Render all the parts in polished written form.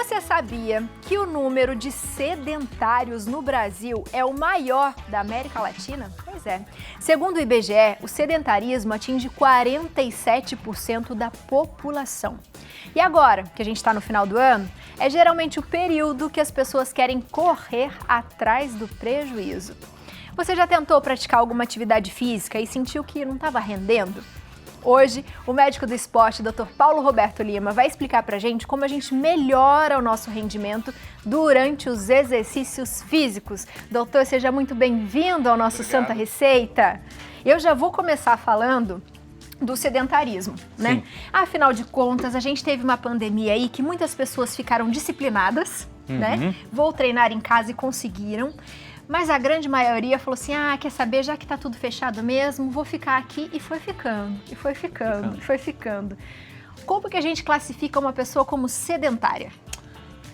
Você sabia que o número de sedentários no Brasil é o maior da América Latina? Pois é. Segundo o IBGE, o sedentarismo atinge 47% da população. E agora, que a gente está no final do ano, é geralmente o período que as pessoas querem correr atrás do prejuízo. Você já tentou praticar alguma atividade física e sentiu que não estava rendendo? Hoje, o médico do esporte, Dr. Paulo Roberto Lima, vai explicar pra gente como a gente melhora o nosso rendimento durante os exercícios físicos. Doutor, seja muito bem-vindo ao nosso Santa Receita. Eu já vou começar falando do sedentarismo, né? Afinal de contas, a gente teve uma pandemia aí que muitas pessoas ficaram disciplinadas, né? Vou treinar em casa e conseguiram. Mas a grande maioria falou assim, quer saber, já que tá tudo fechado mesmo, vou ficar aqui, e foi ficando, e foi ficando, e foi ficando. Como que a gente classifica uma pessoa como sedentária?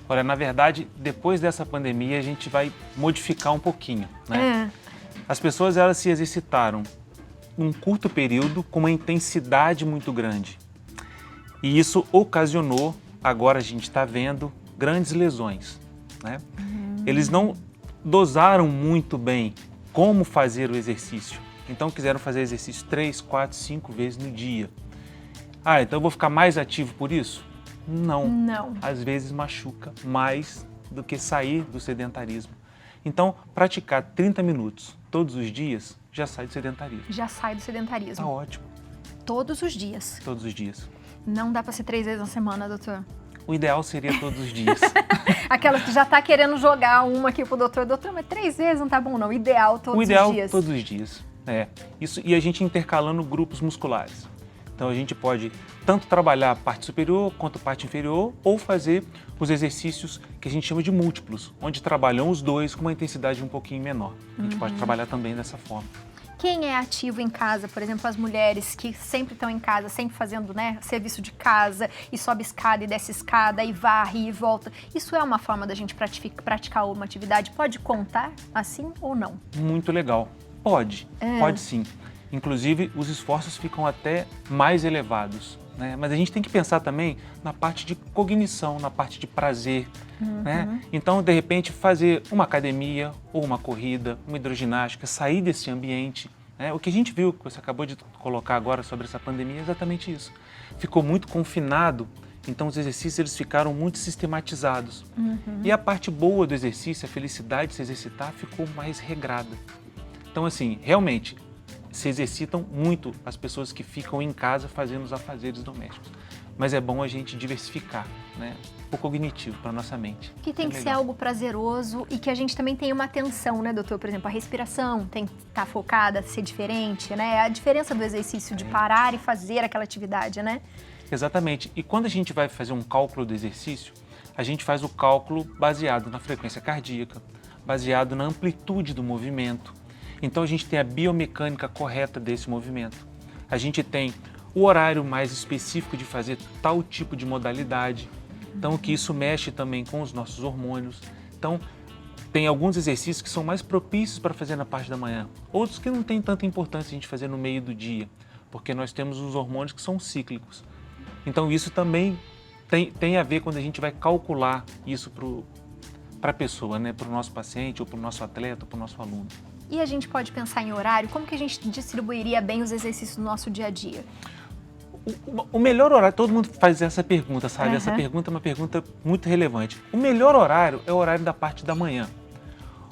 Olha, na verdade, depois dessa pandemia, a gente vai modificar um pouquinho, né? As pessoas, elas se exercitaram num curto período com uma intensidade muito grande. E isso ocasionou, agora a gente está vendo, grandes lesões, né? Eles não dosaram muito bem como fazer o exercício. Então quiseram fazer exercício 3, 4, 5 vezes no dia. Então eu vou ficar mais ativo por isso? Não. Às vezes machuca mais do que sair do sedentarismo. Então, praticar 30 minutos todos os dias já sai do sedentarismo. Já sai do sedentarismo. Tá ótimo. Todos os dias? Todos os dias. Não dá para ser 3 vezes na semana, doutor? O ideal seria todos os dias. Aquela que já tá querendo jogar uma aqui pro doutor. Doutor, mas 3 vezes não tá bom não. O ideal todos os dias. O ideal todos os dias. Isso, e a gente intercalando grupos musculares. Então a gente pode tanto trabalhar a parte superior quanto a parte inferior ou fazer os exercícios que a gente chama de múltiplos, onde trabalham os dois com uma intensidade um pouquinho menor. A gente pode trabalhar também dessa forma. Quem é ativo em casa, por exemplo, as mulheres que sempre estão em casa, sempre fazendo, né, serviço de casa e sobe escada e desce escada e varre e volta. Isso é uma forma da gente praticar uma atividade? Pode contar assim ou não? Muito legal. Pode sim. Inclusive, os esforços ficam até mais elevados, né? Mas a gente tem que pensar também na parte de cognição, na parte de prazer, né? Então, de repente, fazer uma academia ou uma corrida, uma hidroginástica, sair desse ambiente, né? O que a gente viu, que você acabou de colocar agora sobre essa pandemia, é exatamente isso. Ficou muito confinado, então os exercícios eles ficaram muito sistematizados. E a parte boa do exercício, a felicidade de se exercitar, ficou mais regrada. Então, assim, realmente, se exercitam muito as pessoas que ficam em casa fazendo os afazeres domésticos. Mas é bom a gente diversificar, né? O cognitivo para a nossa mente. Que tem que ser algo prazeroso e que a gente também tenha uma atenção, né, doutor? Por exemplo, a respiração tem que estar focada, ser diferente, né? A diferença do exercício de parar e fazer aquela atividade, né? Exatamente. E quando a gente vai fazer um cálculo do exercício, a gente faz o cálculo baseado na frequência cardíaca, baseado na amplitude do movimento. Então a gente tem a biomecânica correta desse movimento. A gente tem o horário mais específico de fazer tal tipo de modalidade. Então que isso mexe também com os nossos hormônios. Então tem alguns exercícios que são mais propícios para fazer na parte da manhã. Outros que não tem tanta importância a gente fazer no meio do dia, porque nós temos os hormônios que são cíclicos. Então isso também tem a ver quando a gente vai calcular isso para a pessoa, né? Para o nosso paciente, ou para o nosso atleta, ou para o nosso aluno. E a gente pode pensar em horário? Como que a gente distribuiria bem os exercícios no nosso dia a dia? O melhor horário, todo mundo faz essa pergunta, sabe? Essa pergunta é uma pergunta muito relevante. O melhor horário é o horário da parte da manhã,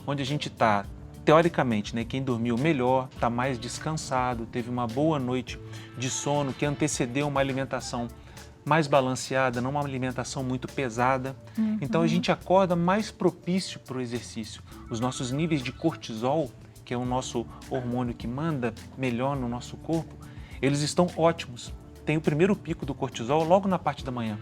onde a gente está, teoricamente, né? Quem dormiu melhor, está mais descansado, teve uma boa noite de sono, que antecedeu uma alimentação mais balanceada, não uma alimentação muito pesada. Então a gente acorda mais propício para o exercício. Os nossos níveis de cortisol, que é o nosso hormônio que manda melhor no nosso corpo, eles estão ótimos. Tem o primeiro pico do cortisol logo na parte da manhã.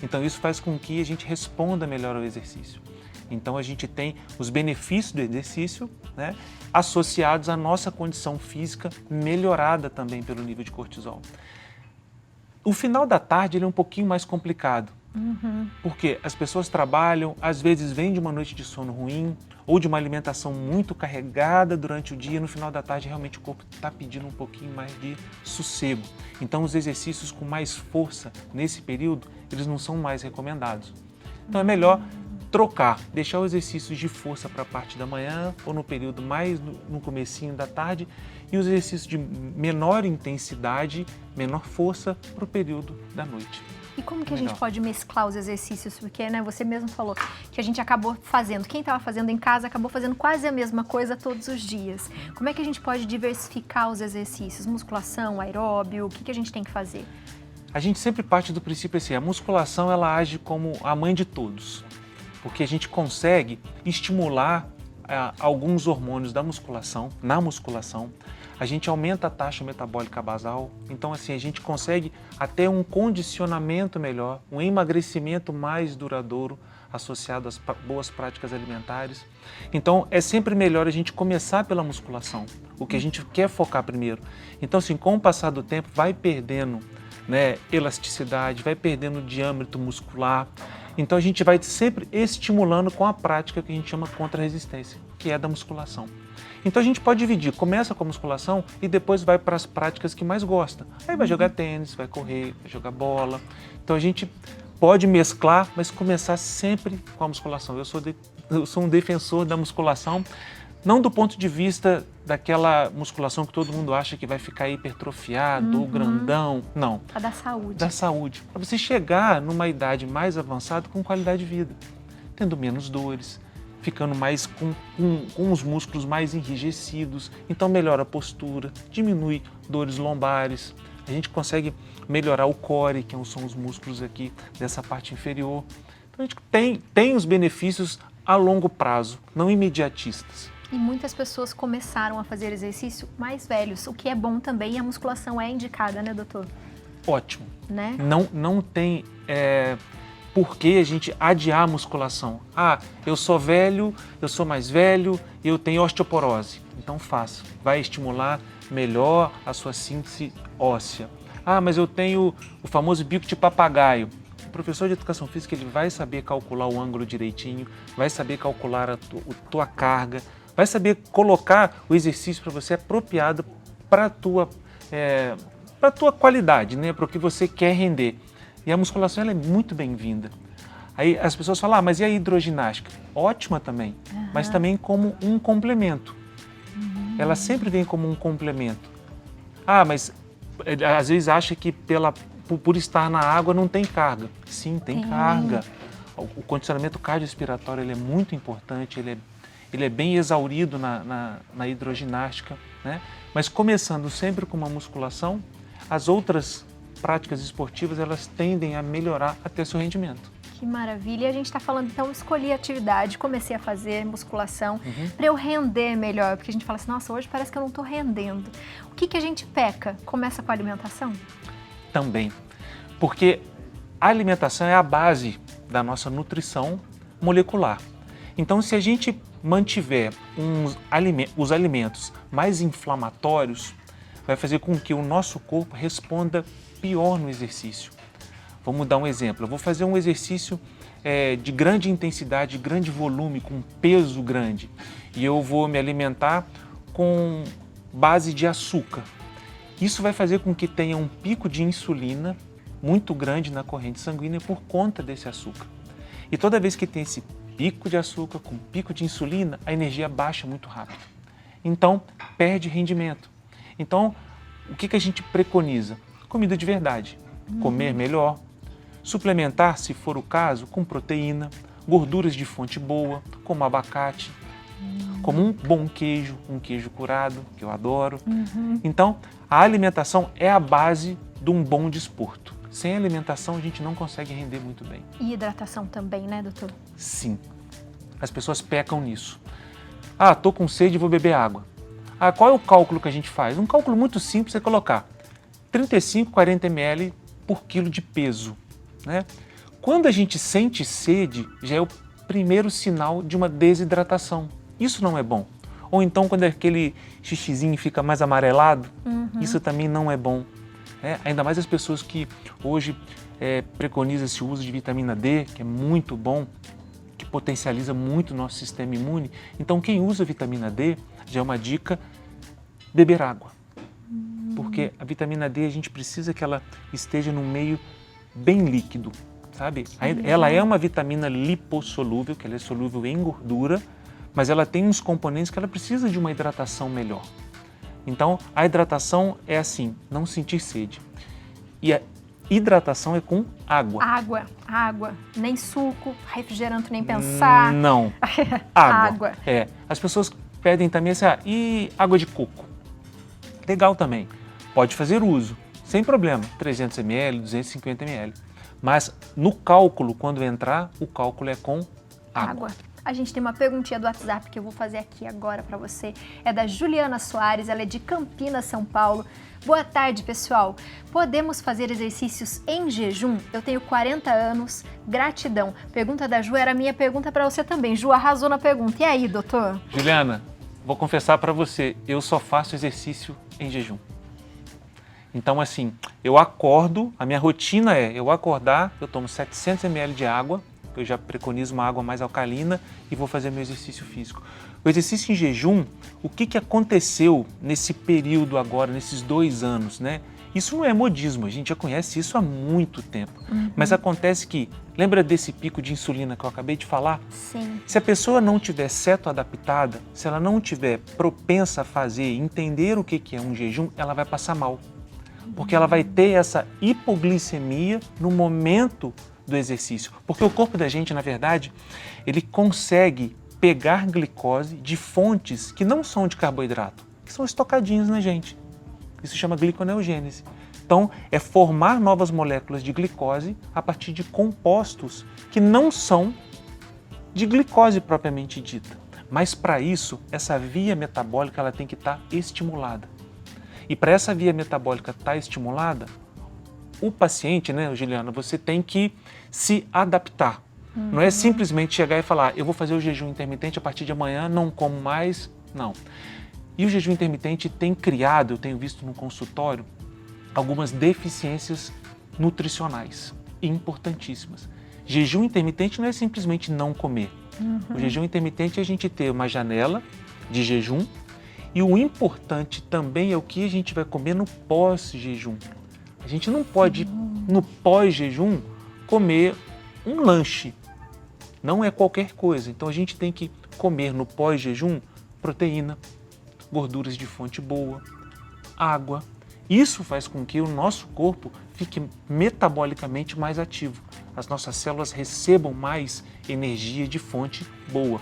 Então isso faz com que a gente responda melhor ao exercício. Então a gente tem os benefícios do exercício, né, associados à nossa condição física melhorada também pelo nível de cortisol. O final da tarde ele é um pouquinho mais complicado, porque as pessoas trabalham, às vezes vêm de uma noite de sono ruim ou de uma alimentação muito carregada durante o dia, no final da tarde realmente o corpo está pedindo um pouquinho mais de sossego. Então os exercícios com mais força nesse período, eles não são mais recomendados. Então é melhor trocar, deixar os exercícios de força para a parte da manhã ou no período mais no comecinho da tarde e os exercícios de menor intensidade, menor força para o período da noite. E como que a gente pode mesclar os exercícios? Porque, né, você mesmo falou que a gente acabou fazendo, quem estava fazendo em casa acabou fazendo quase a mesma coisa todos os dias. Como é que a gente pode diversificar os exercícios? Musculação, aeróbio, o que a gente tem que fazer? A gente sempre parte do princípio assim, a musculação ela age como a mãe de todos, porque a gente consegue estimular alguns hormônios da musculação, na musculação, a gente aumenta a taxa metabólica basal, então assim a gente consegue até um condicionamento melhor, um emagrecimento mais duradouro associado às boas práticas alimentares. Então é sempre melhor a gente começar pela musculação, o que a gente quer focar primeiro. Então assim, com o passar do tempo vai perdendo, né, elasticidade, vai perdendo diâmetro muscular. Então a gente vai sempre estimulando com a prática que a gente chama contra-resistência, que é da musculação. Então a gente pode dividir, começa com a musculação e depois vai para as práticas que mais gosta. Aí vai jogar tênis, vai correr, vai jogar bola. Então a gente pode mesclar, mas começar sempre com a musculação. Eu sou um defensor da musculação, não do ponto de vista daquela musculação que todo mundo acha que vai ficar hipertrofiado ou grandão, não. A da saúde. Da saúde. Para você chegar numa idade mais avançada com qualidade de vida, tendo menos dores, ficando mais com os músculos mais enrijecidos, então melhora a postura, diminui dores lombares, a gente consegue melhorar o core, que são os músculos aqui dessa parte inferior. Então a gente tem os benefícios a longo prazo, não imediatistas. E muitas pessoas começaram a fazer exercício mais velhos, o que é bom também, e a musculação é indicada, né, doutor? Ótimo. Né? Não tem por que a gente adiar a musculação. Ah, eu sou velho, eu sou mais velho e eu tenho osteoporose. Então faça, vai estimular melhor a sua síntese óssea. Ah, mas eu tenho o famoso bico de papagaio. O professor de educação física ele vai saber calcular o ângulo direitinho, vai saber calcular a tua carga, vai saber colocar o exercício para você apropriado para a tua qualidade, né? Para o que você quer render. E a musculação ela é muito bem-vinda. Aí as pessoas falam, mas e a hidroginástica? Ótima também, mas também como um complemento. Ela sempre vem como um complemento. Ah, mas às vezes acha que por estar na água não tem carga. Sim, tem carga. O condicionamento cardiorrespiratório ele é muito importante, ele é bem exaurido na hidroginástica, né? Mas começando sempre com uma musculação, as outras práticas esportivas elas tendem a melhorar até seu rendimento. Que maravilha! E a gente está falando, então, escolhi a atividade, comecei a fazer musculação para eu render melhor, porque a gente fala assim, nossa, hoje parece que eu não estou rendendo. O que a gente peca? Começa com a alimentação? Também, porque a alimentação é a base da nossa nutrição molecular. Então, se a gente mantiver os alimentos mais inflamatórios, vai fazer com que o nosso corpo responda pior no exercício. Vamos dar um exemplo. Eu vou fazer um exercício de grande intensidade, de grande volume, com peso grande. E eu vou me alimentar com base de açúcar. Isso vai fazer com que tenha um pico de insulina muito grande na corrente sanguínea por conta desse açúcar. E toda vez que tem esse pico de açúcar com pico de insulina, a energia baixa muito rápido. Então, perde rendimento. Então, o que a gente preconiza? Comida de verdade. Comer melhor. Suplementar, se for o caso, com proteína, gorduras de fonte boa, como abacate, como um bom queijo, um queijo curado, que eu adoro. Então, a alimentação é a base de um bom desporto. Sem alimentação, a gente não consegue render muito bem. E hidratação também, né, doutor? Sim. As pessoas pecam nisso. Ah, tô com sede e vou beber água. Ah, qual é o cálculo que a gente faz? Um cálculo muito simples é colocar 35, 40 ml por quilo de peso, né? Quando a gente sente sede, já é o primeiro sinal de uma desidratação. Isso não é bom. Ou então, quando aquele xixizinho fica mais amarelado, isso também não é bom. Ainda mais as pessoas que hoje preconizam esse uso de vitamina D, que é muito bom, que potencializa muito o nosso sistema imune. Então, quem usa vitamina D, já é uma dica, beber água. Porque a vitamina D, a gente precisa que ela esteja num meio bem líquido, sabe? Ela é uma vitamina lipossolúvel, que ela é solúvel em gordura, mas ela tem uns componentes que ela precisa de uma hidratação melhor. Então, a hidratação é assim, não sentir sede. E a hidratação é com água. Água. Nem suco, refrigerante, nem pensar. Não. Água. As pessoas pedem também assim, e água de coco? Legal também. Pode fazer uso, sem problema. 300 ml, 250 ml. Mas no cálculo, quando entrar, o cálculo é com água. A gente tem uma perguntinha do WhatsApp que eu vou fazer aqui agora para você. É da Juliana Soares, ela é de Campinas, São Paulo. Boa tarde, pessoal. Podemos fazer exercícios em jejum? Eu tenho 40 anos, gratidão. Pergunta da Ju, era a minha pergunta para você também. Ju arrasou na pergunta. E aí, doutor? Juliana, vou confessar para você, eu só faço exercício em jejum. Então, assim, eu acordo, a minha rotina é eu acordar, eu tomo 700 ml de água, eu já preconizo uma água mais alcalina e vou fazer meu exercício físico. O exercício em jejum, o que aconteceu nesse período agora, nesses 2 anos, né? Isso não é modismo, a gente já conhece isso há muito tempo. Mas acontece que, lembra desse pico de insulina que eu acabei de falar? Sim. Se a pessoa não tiver cetoadaptada, se ela não tiver propensa a fazer, entender o que é um jejum, ela vai passar mal. Porque ela vai ter essa hipoglicemia no momento do exercício. Porque o corpo da gente, na verdade, ele consegue pegar glicose de fontes que não são de carboidrato, que são estocadinhos na gente. Isso chama gliconeogênese. Então, é formar novas moléculas de glicose a partir de compostos que não são de glicose propriamente dita. Mas para isso, essa via metabólica ela tem que estar estimulada. E para essa via metabólica estar estimulada, o paciente, né, Juliana, você tem que se adaptar. Não é simplesmente chegar e falar, eu vou fazer o jejum intermitente a partir de amanhã, não como mais, não. E o jejum intermitente tem criado, eu tenho visto no consultório, algumas deficiências nutricionais importantíssimas. Jejum intermitente não é simplesmente não comer. O jejum intermitente é a gente ter uma janela de jejum e o importante também é o que a gente vai comer no pós-jejum. A gente não pode, no pós-jejum, comer um lanche. Não é qualquer coisa. Então a gente tem que comer no pós-jejum proteína, gorduras de fonte boa, água. Isso faz com que o nosso corpo fique metabolicamente mais ativo. As nossas células recebam mais energia de fonte boa.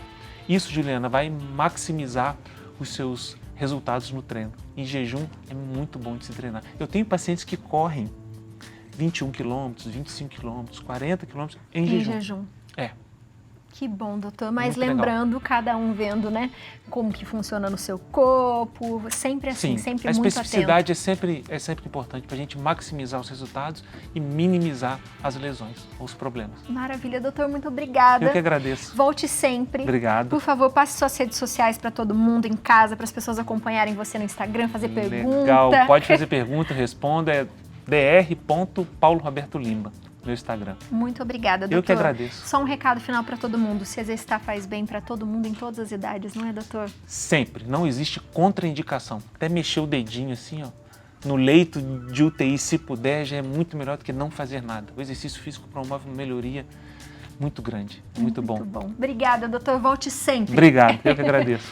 Isso, Juliana, vai maximizar os seus resultados no treino. Em jejum é muito bom de se treinar. Eu tenho pacientes que correm 21 quilômetros, 25 quilômetros, 40 quilômetros em jejum. É. Que bom, doutor. Mas Muito lembrando, legal. cada um vendo, né, como que funciona no seu corpo, sempre assim, Sim, sempre a muito especificidade atento. é sempre importante para a gente maximizar os resultados e minimizar as lesões, os problemas. Maravilha, doutor, muito obrigada. Eu que agradeço. Volte sempre. Obrigado. Por favor, passe suas redes sociais para todo mundo em casa, para as pessoas acompanharem você no Instagram, fazer pergunta. Legal, pode fazer pergunta, responda, é dr.paulorobertolima. No Instagram. Muito obrigada, doutor. Eu que agradeço. Só um recado final para todo mundo. Se exercitar faz bem para todo mundo em todas as idades, não é, doutor? Sempre. Não existe contraindicação. Até mexer o dedinho assim, ó, no leito de UTI, se puder, já é muito melhor do que não fazer nada. O exercício físico promove uma melhoria muito grande. Muito bom. Muito bom. Obrigada, doutor. Volte sempre. Obrigado. Eu que agradeço.